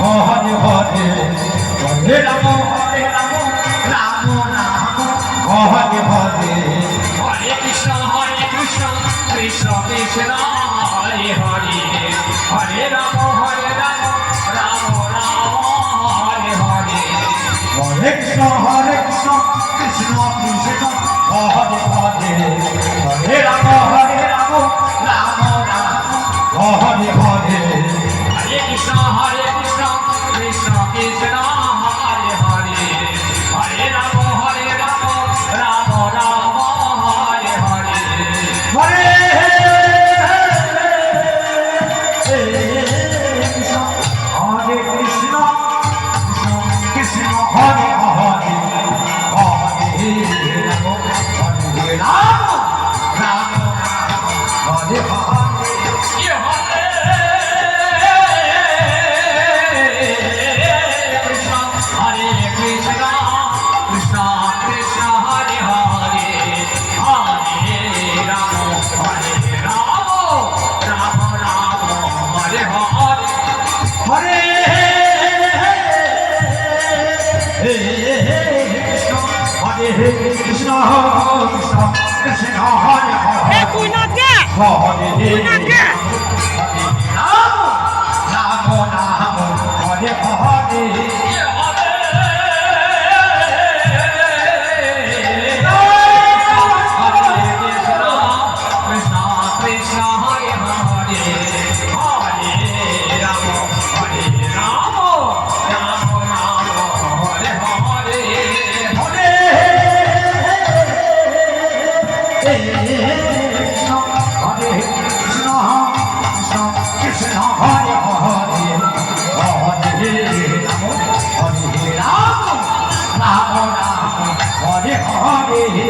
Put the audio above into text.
হরে হরে হরে রাম রাম রাম হরে হরে হরে কৃষ্ণ কৃষ্ণ কৃষ্ণ হরে হরে হরে রাম রাম রাম হরে হরে হরে কৃষ্ণ কৃষ্ণ কৃষ্ণ হরে হরে হরে রাম রাম রাম হরে হরে হরে কৃষ্ণ কৃষ্ণ কৃষ্ণ হরে হরে হরে রাম রাম রাম হরে হরে হরে হরে কৃষ্ণ কৃষ্ণ হরে হরে হরে রাম রাম হরে হরে হরে কৃষ্ণ কৃষ্ণ কৃষ্ণ হরে হরে হরে রাম রাম রাম হরে হরে হরে কৃষ্ণ হরে কৃষ্ণ কৃষ্ণ কৃষ্ণ হরে হরে তুই না কে হরে তুই না কে রাম রাম রাম হরে হরে কৃষ্ণ হরে কৃষ্ণ কৃষ্ণ কৃষ্ণ হরে হরে হরে রাম হরে রাম রাম রাম হরে হরে